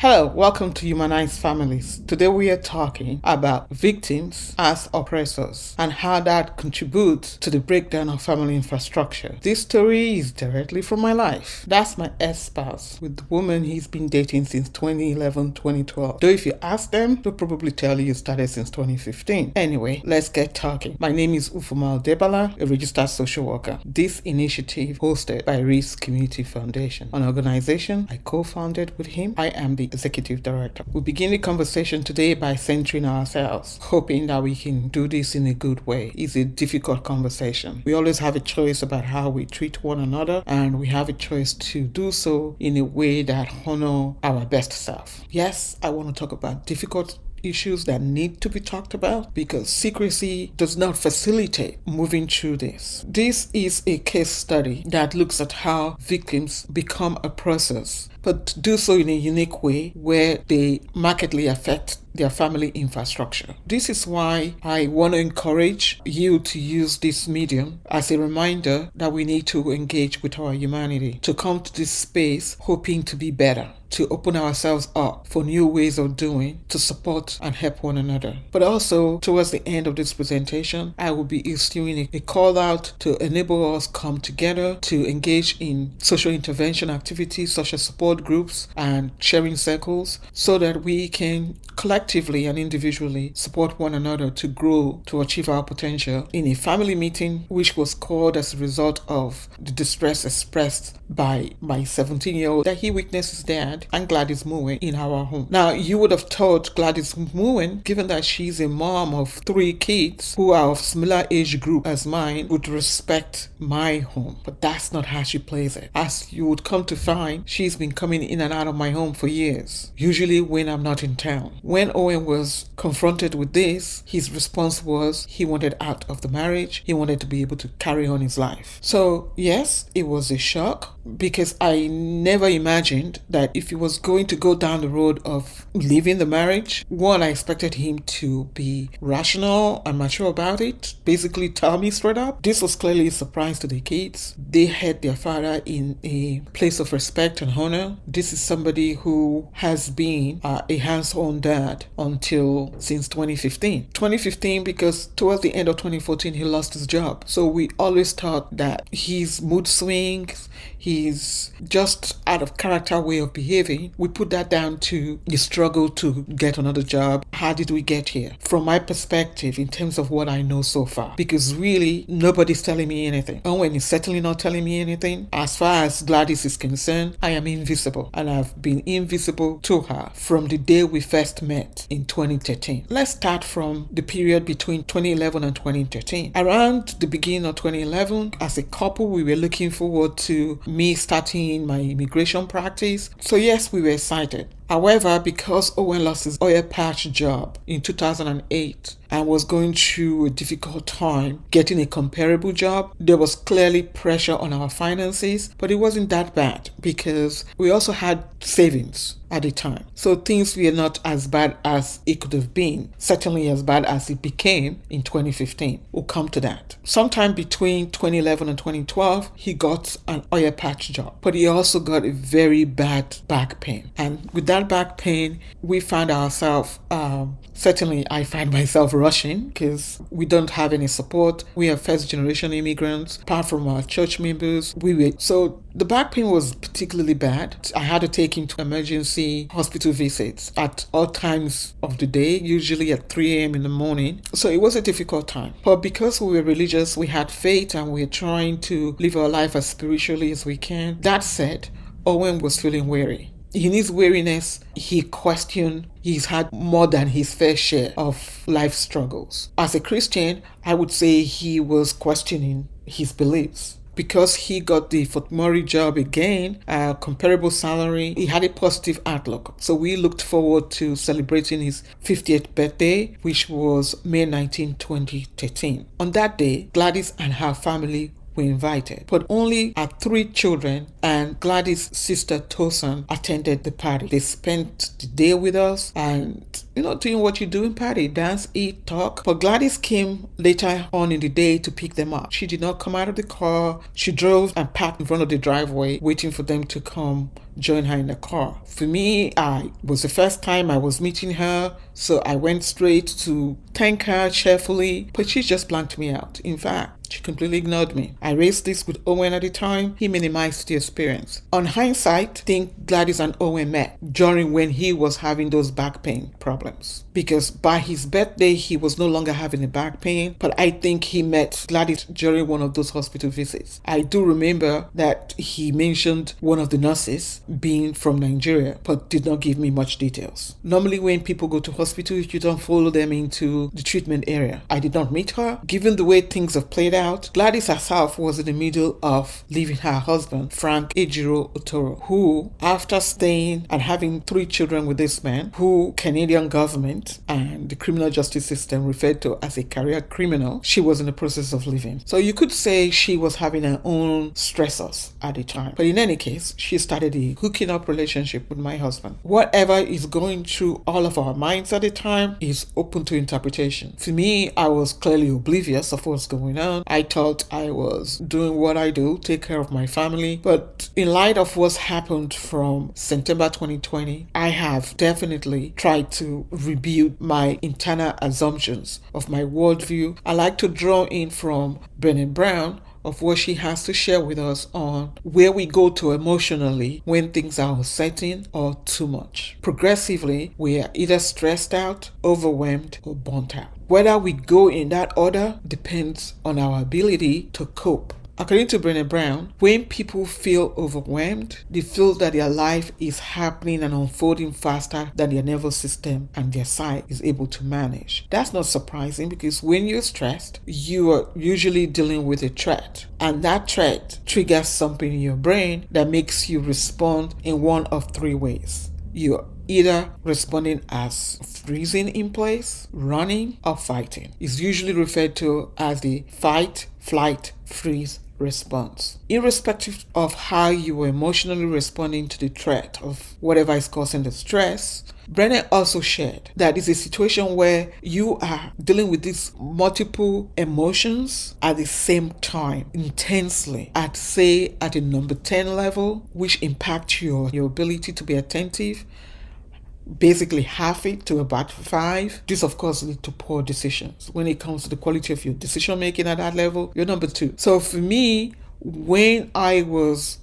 Hello, welcome to Humanized Families. Today we are talking about victims as oppressors and how that contributes to the breakdown of family infrastructure. This story is directly from my life. That's my ex-spouse with the woman he's been dating since 2011-2012. Though if you ask them, they'll probably tell you it started since 2015. Anyway, let's get talking. My name is Ufumal Debala, a registered social worker. This initiative hosted by Reese Community Foundation, an organization I co-founded with him. I am the executive director. We begin the conversation today by centering ourselves, hoping that we can do this in a good way. It's a difficult conversation. We always have a choice about how we treat one another, and we have a choice to do so in a way that honor our best self. Yes, I want to talk about difficult issues that need to be talked about because secrecy does not facilitate moving through this. This is a case study that looks at how victims become oppressors, but do so in a unique way where they markedly affect their family infrastructure. This is why I want to encourage you to use this medium as a reminder that we need to engage with our humanity, to come to this space hoping to be better, to open ourselves up for new ways of doing, to support and help one another. But also, towards the end of this presentation, I will be issuing a call out to enable us come together to engage in social intervention activities such as support groups and sharing circles so that we can collectively and individually support one another to grow, to achieve our potential. In a family meeting which was called as a result of the distress expressed by my 17-year-old that he witnessed his dad and Gladys Moen in our home. Now, you would have thought Gladys Moen, given that she's a mom of 3 kids who are of similar age group as mine, would respect my home. But that's not how she plays it. As you would come to find, she's been coming in and out of my home for years, usually when I'm not in town. When Owen was confronted with this, his response was he wanted out of the marriage. He wanted to be able to carry on his life. So yes, it was a shock because I never imagined that if he was going to go down the road of leaving the marriage, one, I expected him to be rational and mature about it, basically tell me straight up. This was clearly a surprise to the kids. They had their father in a place of respect and honor. This is somebody who has been a hands-on dad until since 2015. 2015 because towards the end of 2014 he lost his job. So we always thought that his mood swings, his just out of character way of behaving, we put that down to the struggle to get another job. How did we get here? From my perspective, in terms of what I know so far, because really nobody's telling me anything. Owen is certainly not telling me anything. As far as Gladys is concerned, I am invisible, and I've been invisible to her from the day we first met in 2013. Let's start from the period between 2011 and 2013. Around the beginning of 2011, as a couple, we were looking forward to me starting my immigration practice. So yes, we were excited. However, because Owen lost his oil patch job in 2008 and was going through a difficult time getting a comparable job, there was clearly pressure on our finances, but it wasn't that bad because we also had savings at the time. So things were not as bad as it could have been, certainly as bad as it became in 2015. We'll come to that. Sometime between 2011 and 2012, he got an oil patch job, but he also got a very bad back pain. And with that back pain, we found ourselves, certainly I find myself rushing because we don't have any support. We are first generation immigrants, apart from our church members. So the back pain was particularly bad. I had to take him to emergency hospital visits at all times of the day, usually at 3 a.m. in the morning. So it was a difficult time. But because we were religious, we had faith and we were trying to live our life as spiritually as we can. That said, Owen was feeling weary. In his weariness, he questioned. He's had more than his fair share of life struggles. As a Christian, I would say he was questioning his beliefs. Because he got the Fort Murray job again, a comparable salary, he had a positive outlook. So we looked forward to celebrating his 50th birthday, which was May 19, 2013. On that day, Gladys and her family were invited, but only our 3 children and Gladys' sister Tosan attended the party. They spent the day with us and doing what you do in party, dance, eat, talk. But Gladys came later on in the day to pick them up. She did not come out of the car. She drove and parked in front of the driveway, waiting for them to come join her in the car. For me, it was the first time I was meeting her, so I went straight to thank her cheerfully, but she just blanked me out. In fact, she completely ignored me. I raised this with Owen at the time. He minimized the experience. On hindsight, I think Gladys and Owen met during when he was having those back pain problems. Because by his birthday, he was no longer having a back pain, but I think he met Gladys during one of those hospital visits. I do remember that he mentioned one of the nurses being from Nigeria, but did not give me much details. Normally, when people go to hospitals, you don't follow them into the treatment area. I did not meet her. Given the way things have played out, Gladys herself was in the middle of leaving her husband, Frank Otoroh, who, after staying and having 3 children with this man, who Canadian government and the criminal justice system referred to as a career criminal, she was in the process of leaving. So you could say she was having her own stressors at the time. But in any case, she started a hooking up relationship with my husband. Whatever is going through all of our minds at the time is open to interpretation. For me, I was clearly oblivious of what's going on. I thought I was doing what I do, take care of my family. But in light of what's happened from September 2020, I have definitely tried to rebuild my internal assumptions of my worldview. I like to draw in from Brené Brown of what she has to share with us on where we go to emotionally when things are upsetting or too much. Progressively, we are either stressed out, overwhelmed, or burnt out. Whether we go in that order depends on our ability to cope. According to Brené Brown, when people feel overwhelmed, they feel that their life is happening and unfolding faster than their nervous system and their psyche is able to manage. That's not surprising because when you're stressed, you are usually dealing with a threat. And that threat triggers something in your brain that makes you respond in one of 3 ways. You're either responding as freezing in place, running, or fighting. It's usually referred to as the fight, flight, freeze response. Irrespective of how you were emotionally responding to the threat of whatever is causing the stress, Brené also shared that it's a situation where you are dealing with these multiple emotions at the same time, intensely, at a number 10 level, which impact your ability to be attentive, basically half it to about 5. This of course leads to poor decisions. When it comes to the quality of your decision making at that level, you're number 2. So for me, when I was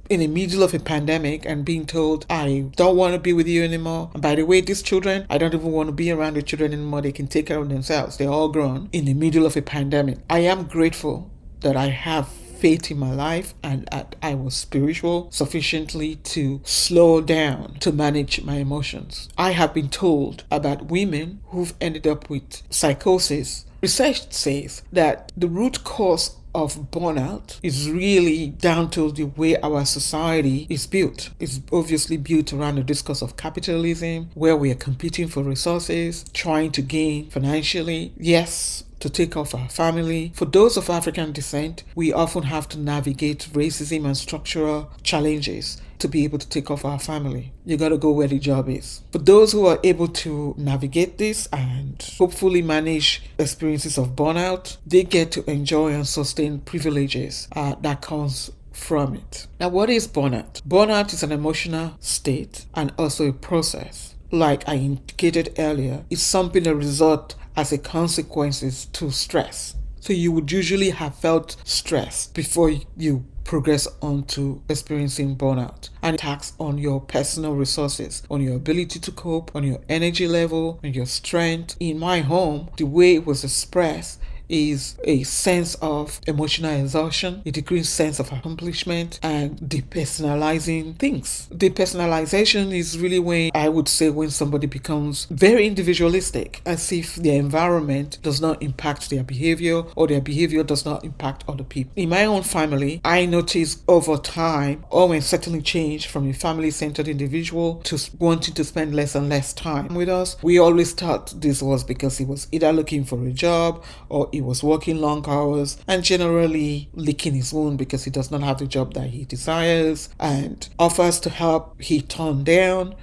in the middle of a pandemic and being told I don't want to be with you anymore, and by the way, these children, I don't even want to be around the children anymore, they can take care of themselves, they're all grown, in the middle of a pandemic, I am grateful that I have faith in my life and I was spiritual sufficiently to slow down to manage my emotions. I have been told about women who've ended up with psychosis. Research says that the root cause of burnout is really down to the way our society is built. It's obviously built around the discourse of capitalism, where we are competing for resources, trying to gain financially, yes, to take off our family. For those of African descent, we often have to navigate racism and structural challenges to be able to take off our family. You gotta go where the job is. For those who are able to navigate this and hopefully manage experiences of burnout, they get to enjoy and sustain privileges that comes from it. Now, what is burnout? Burnout is an emotional state and also a process. Like I indicated earlier, it's something that results as a consequences to stress. So you would usually have felt stress before you progress on to experiencing burnout, and attacks on your personal resources, on your ability to cope, on your energy level, on your strength. In my home, the way it was expressed is a sense of emotional exhaustion, a decreased sense of accomplishment, and depersonalizing things. Depersonalization is really when somebody becomes very individualistic, as if their environment does not impact their behavior or their behavior does not impact other people. In my own family, I noticed over time, Owen certainly changed from a family-centered individual to wanting to spend less and less time with us. We always thought this was because he was either looking for a job or he was working long hours and generally licking his wound because he does not have the job that he desires, and offers to help he turned down.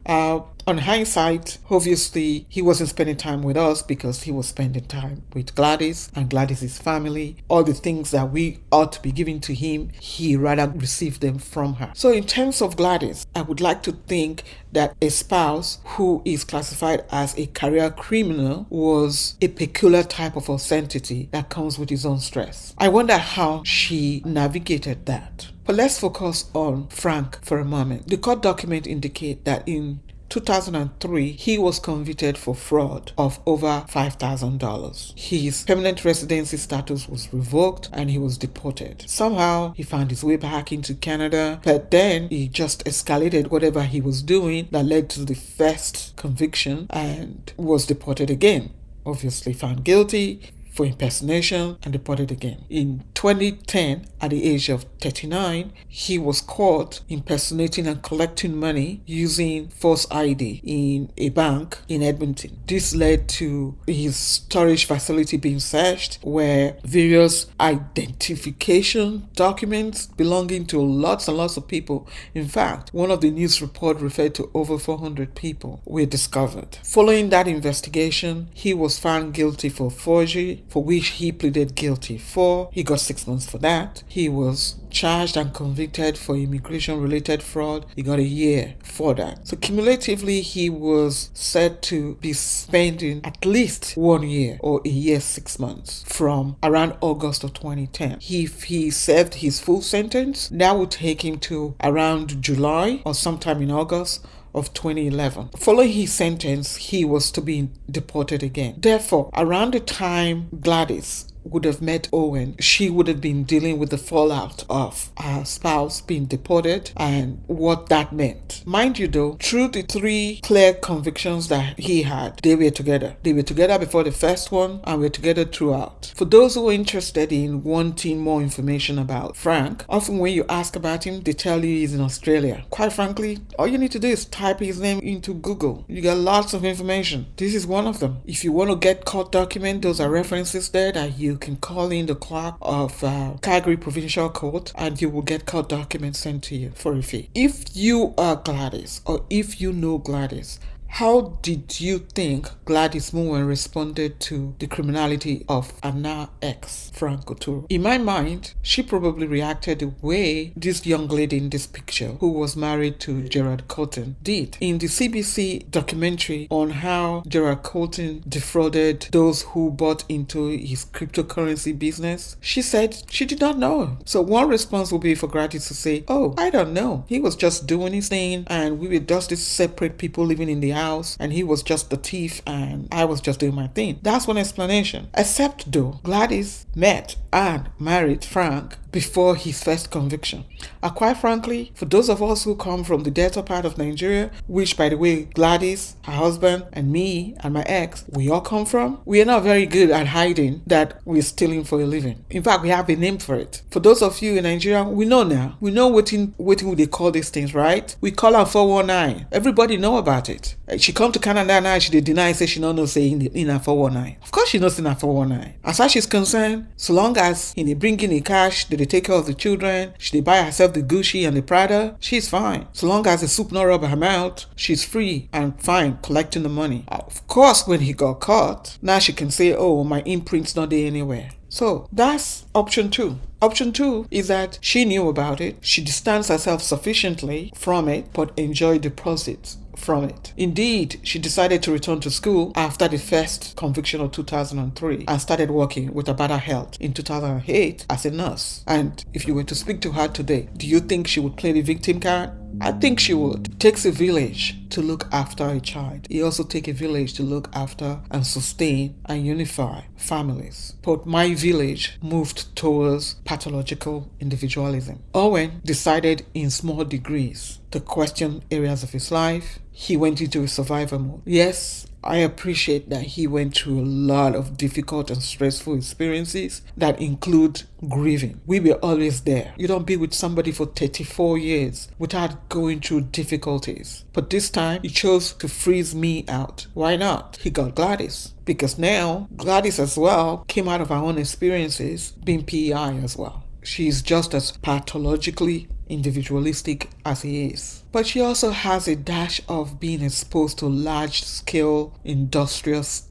On hindsight, obviously, he wasn't spending time with us because he was spending time with Gladys and Gladys's family. All the things that we ought to be giving to him, he rather received them from her. So in terms of Gladys, I would like to think that a spouse who is classified as a career criminal was a peculiar type of authenticity that comes with his own stress. I wonder how she navigated that. But let's focus on Frank for a moment. The court documents indicate that in 2003, he was convicted for fraud of over $5,000. His permanent residency status was revoked and he was deported. Somehow, he found his way back into Canada, but then he just escalated whatever he was doing that led to the first conviction and was deported again. Obviously found guilty for impersonation and deported again. In 2010, at the age of 39, he was caught impersonating and collecting money using false ID in a bank in Edmonton. This led to his storage facility being searched, where various identification documents belonging to lots and lots of people, in fact, one of the news reports referred to over 400 people, were discovered. Following that investigation, he was found guilty for forgery, for which he pleaded guilty for. He got 6 months for that. He was charged and convicted for immigration-related fraud. He got a year for that. So cumulatively, he was said to be spending at least 1 year or a year, 6 months from around August of 2010. If he served his full sentence, that would take him to around July or sometime in August of 2011. Following his sentence, he was to be deported again. Therefore, around the time Gladys would have met Owen, she would have been dealing with the fallout of her spouse being deported and what that meant. Mind you though, through the 3 clear convictions that he had, they were together. They were together before the first one and were together throughout. For those who are interested in wanting more information about Frank, often when you ask about him, they tell you he's in Australia. Quite frankly, all you need to do is type his name into Google. You get lots of information. This is one of them. If you want to get court document, those are references there that you can call in the clerk of Calgary Provincial Court and you will get court documents sent to you for a fee. If you are Gladys or if you know Gladys, how did you think Gladys Moen responded to the criminality of her now ex, Frank Otoroh? In my mind, she probably reacted the way this young lady in this picture, who was married to Gerard Colton, did. In the CBC documentary on how Gerard Colton defrauded those who bought into his cryptocurrency business, she said she did not know. So one response would be for Gladys to say, oh, I don't know. He was just doing his thing and we were just these separate people living in the house and he was just the thief and I was just doing my thing. That's one explanation. Except though, Gladys met and married Frank before his first conviction. And quite frankly, for those of us who come from the Delta part of Nigeria, which by the way, Gladys, her husband, and me and my ex, we all come from, we are not very good at hiding that we're stealing for a living. In fact, we have a name for it. For those of you in Nigeria, we know now. We know what they call these things, right? We call her 419. Everybody know about it. She come to Canada now, she deny, say she don't know say in her 419. Of course she knows in her 419. As far as she's concerned, so long as they bring in the cash, they take care of the children, she buy herself the Gucci and the Prada, she's fine. So long as the soup not rub her mouth, she's free and fine collecting the money. Of course, when he got caught, now she can say, oh, my imprint's not there anywhere. So that's option 2. Option 2 is that she knew about it, she distanced herself sufficiently from it, but enjoyed the proceeds from it. Indeed, she decided to return to school after the first conviction of 2003 and started working with Abada Health in 2008 as a nurse. And if you were to speak to her today, do you think she would play the victim card? I think she would. It takes a village to look after a child. It also takes a village to look after and sustain and unify families. But my village moved towards pathological individualism. Owen decided in small degrees to question areas of his life, he went into a survival mode. Yes, I appreciate that he went through a lot of difficult and stressful experiences that include grieving. We were always there. You don't be with somebody for 34 years without going through difficulties. But this time, he chose to freeze me out. Why not? He got Gladys. Because now, Gladys as well came out of our own experiences being PEI as well. She's just as pathologically individualistic as he is. But she also has a dash of being exposed to large-scale industrious,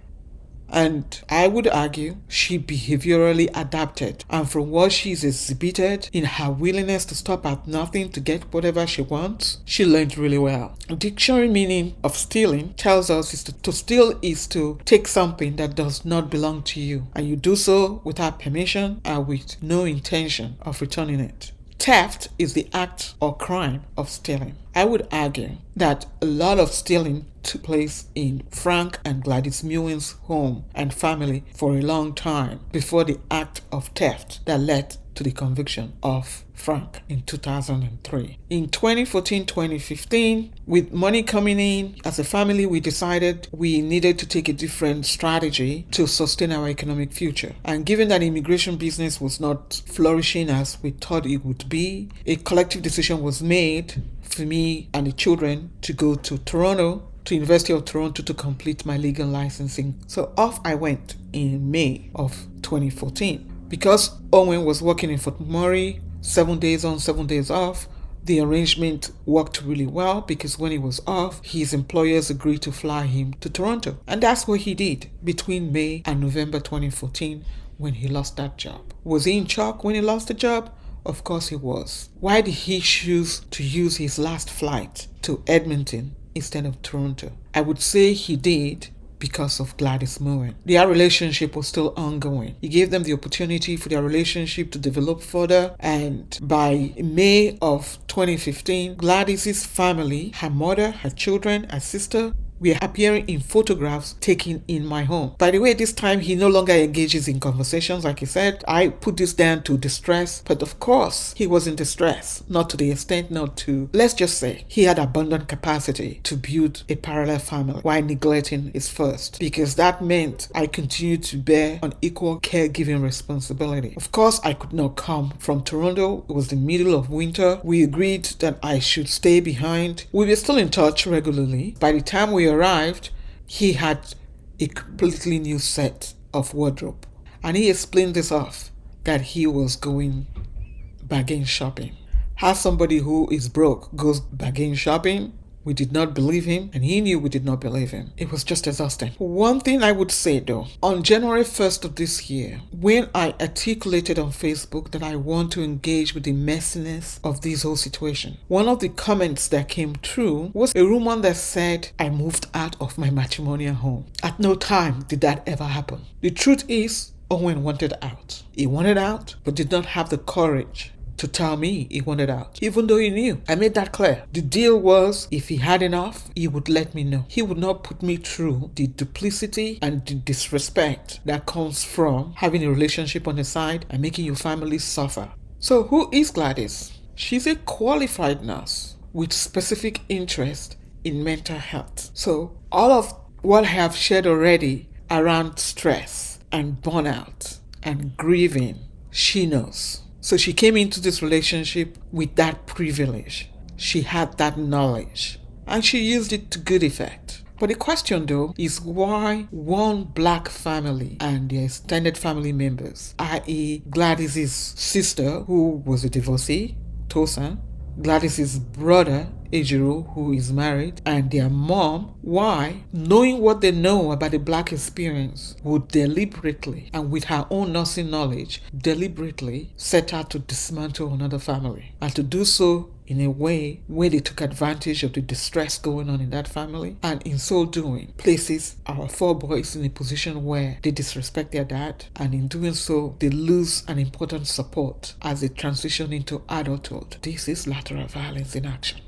and I would argue she behaviorally adapted. And from what she's exhibited in her willingness to stop at nothing to get whatever she wants, she learned really well. The dictionary meaning of stealing tells us is to steal is to take something that does not belong to you, and you do so without permission and with no intention of returning it. Theft is the act or crime of stealing. I would argue that a lot of stealing took place in Frank and Gladys Mewing's home and family for a long time before the act of theft that led to the conviction of Frank in 2003. In 2014-2015, with money coming in, as a family we decided we needed to take a different strategy to sustain our economic future. And given that immigration business was not flourishing as we thought it would be, a collective decision was made for me and the children to go to Toronto, to University of Toronto, to complete my legal licensing. So off I went in May of 2014. Because Owen was working in Fort McMurray, 7 days on, 7 days off, the arrangement worked really well because when he was off, his employers agreed to fly him to Toronto. And that's what he did between May and November 2014 when he lost that job. Was he in shock when he lost the job? Of course he was. Why did he choose to use his last flight to Edmonton instead of Toronto? I would say he did because of Gladys Mewing. Their relationship was still ongoing. He gave them the opportunity for their relationship to develop further, and by May of 2015, Gladys's family, her mother, her children, her sister, were appearing in photographs taken in my home. By the way, this time he no longer engages in conversations. Like he said, I put this down to distress, but of course he was in distress, not to the extent, not to, let's just say, he had abundant capacity to build a parallel family while neglecting his first, because that meant I continued to bear unequal caregiving responsibility. Of course, I could not come from Toronto. It was the middle of winter. We agreed that I should stay behind. We were still in touch regularly. By the time we arrived, he had a completely new set of wardrobe, and he explained this off that he was going bargain shopping. How somebody who is broke goes bargain shopping? We did not believe him, and he knew we did not believe him. It was just exhausting. One thing I would say though, on January 1st of this year, when I articulated on Facebook that I want to engage with the messiness of this whole situation, one of the comments that came through was a rumor that said I moved out of my matrimonial home. At no time did that ever happen. The truth is, Owen wanted out. He wanted out, but did not have the courage to tell me he wanted out, even though he knew. I made that clear. The deal was, if he had enough, he would let me know. He would not put me through the duplicity and the disrespect that comes from having a relationship on the side and making your family suffer. So who is Gladys? She's a qualified nurse with specific interest in mental health. So all of what I have shared already around stress and burnout and grieving, she knows. So she came into this relationship with that privilege. She had that knowledge, and she used it to good effect. But the question though is why one black family and their extended family members, i.e. Gladys's sister, who was a divorcee, Tosin, Gladys's brother, Ejiro, who is married, and their mom, why, knowing what they know about the black experience, would deliberately, and with her own nursing knowledge, deliberately set out to dismantle another family, and to do so in a way where they took advantage of the distress going on in that family, and in so doing places our four boys in a position where they disrespect their dad, and in doing so they lose an important support as they transition into adulthood. This is lateral violence in action.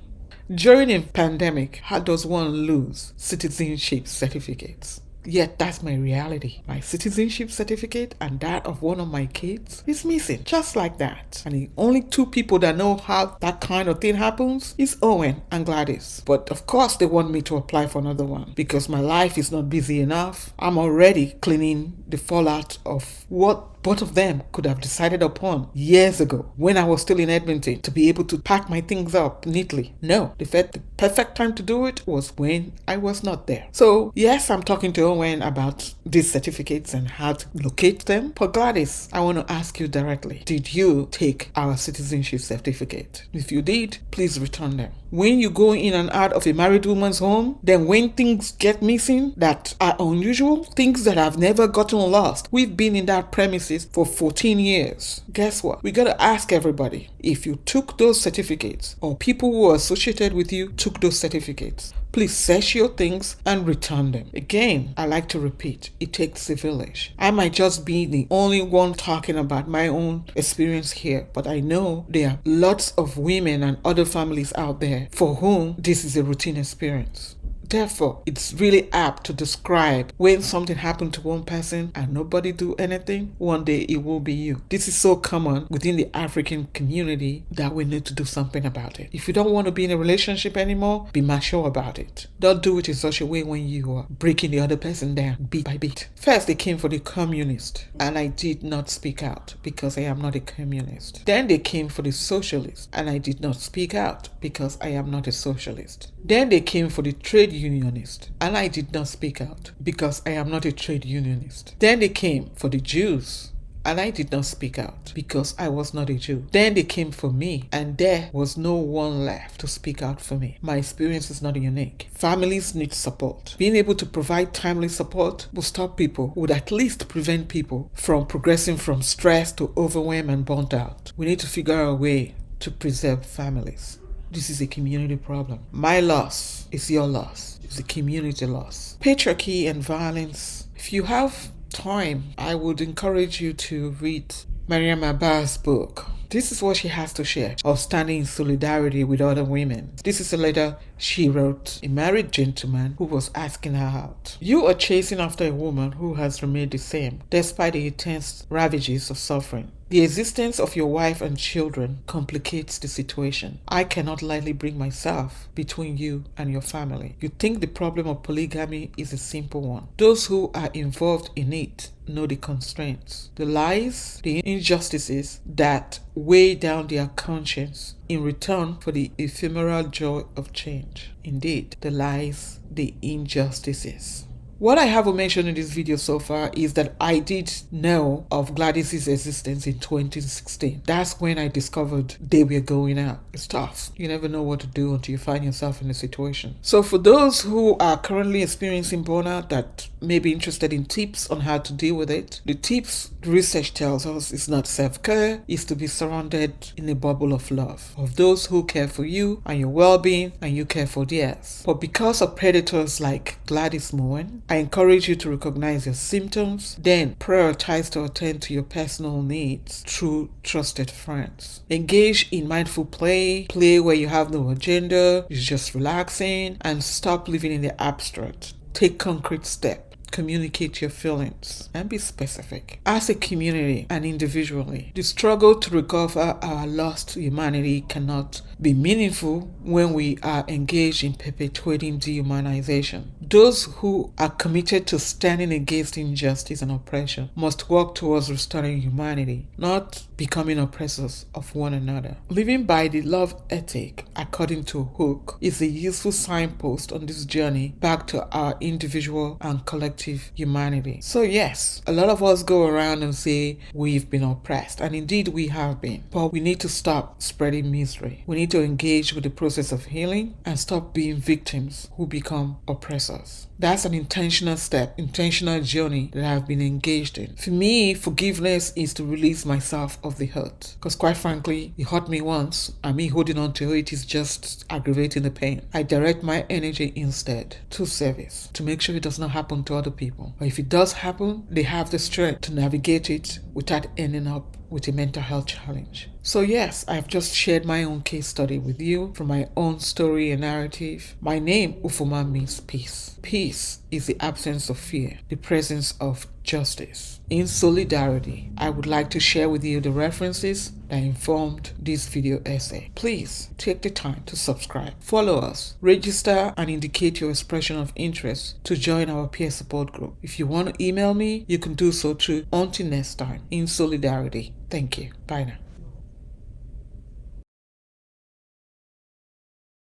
During a pandemic, how does one lose citizenship certificates? Yet that's my reality. My citizenship certificate and that of one of my kids is missing. Just like that. And the only two people that know how that kind of thing happens is Owen and Gladys. But of course they want me to apply for another one because my life is not busy enough. I'm already cleaning the fallout of what both of them could have decided upon years ago when I was still in Edmonton to be able to pack my things up neatly. No, the perfect time to do it was when I was not there. So yes, I'm talking to Owen about these certificates and how to locate them. But Gladys, I want to ask you directly, did you take our citizenship certificate? If you did, please return them. When you go in and out of a married woman's home, then when things get missing that are unusual, things that have never gotten lost, we've been in that premises for 14 years. Guess what? We gotta ask everybody if you took those certificates or people who are associated with you took those certificates. Please search your things and return them. Again, I like to repeat, it takes a village. I might just be the only one talking about my own experience here, but I know there are lots of women and other families out there for whom this is a routine experience. Therefore, it's really apt to describe when something happened to one person and nobody do anything, one day it will be you. This is so common within the African community that we need to do something about it. If you don't want to be in a relationship anymore, be mature about it. Don't do it in such a way when you are breaking the other person down bit by bit. First, they came for the communist, and I did not speak out because I am not a communist. Then they came for the socialist, and I did not speak out because I am not a socialist. Then they came for the trade unionist, and I did not speak out because I am not a trade unionist. Then they came for the Jews, and I did not speak out because I was not a Jew. Then they came for me, and there was no one left to speak out for me. My experience is not unique. Families need support. Being able to provide timely support will stop people, would at least prevent people from progressing from stress to overwhelm and burnt out. We need to figure out a way to preserve families. This is a community problem. My loss is your loss. It's a community loss. Patriarchy and violence. If you have time, I would encourage you to read Mariam Abba's book. This is what she has to share of standing in solidarity with other women. This is a letter she wrote a married gentleman who was asking her out. You are chasing after a woman who has remained the same despite the intense ravages of suffering. The existence of your wife and children complicates the situation. I cannot lightly bring myself between you and your family. You think the problem of polygamy is a simple one. Those who are involved in it know the constraints, the lies, the injustices that weigh down their conscience in return for the ephemeral joy of change. Indeed, the lies, the injustices. What I have mentioned in this video so far is that I did know of Gladys's existence in 2016. That's when I discovered they were going out. It's tough. You never know what to do until you find yourself in a situation. So for those who are currently experiencing burnout that may be interested in tips on how to deal with it, the tips research tells us is not self-care, is to be surrounded in a bubble of love, of those who care for you and your well-being and you care for theirs. But because of predators like Gladys Moen, I encourage you to recognize your symptoms, then prioritize to attend to your personal needs through trusted friends. Engage in mindful play where you have no agenda, you're just relaxing, and stop living in the abstract. Take concrete steps. Communicate your feelings and be specific. As a community and individually, the struggle to recover our lost humanity cannot be meaningful when we are engaged in perpetuating dehumanization. Those who are committed to standing against injustice and oppression must work towards restoring humanity, not becoming oppressors of one another. Living by the love ethic, according to Hook, is a useful signpost on this journey back to our individual and collective humanity. So yes, a lot of us go around and say we've been oppressed, and indeed we have been, but we need to stop spreading misery. We need to engage with the process of healing and stop being victims who become oppressors. That's an intentional step, intentional journey that I've been engaged in. For me, forgiveness is to release myself of the hurt, because quite frankly, it hurt me once and me holding on to it is just aggravating the pain. I direct my energy instead to service, to make sure it does not happen to other people. Or if it does happen, they have the strength to navigate it without ending up with a mental health challenge. So yes, I've just shared my own case study with you from my own story and narrative. My name, Ufoma, means peace. Peace is the absence of fear, the presence of justice. In solidarity, I would like to share with you the references that informed this video essay. Please take the time to subscribe, follow us, register, and indicate your expression of interest to join our peer support group. If you want to email me, you can do so too. Until next time, in solidarity. Thank you. Bye now.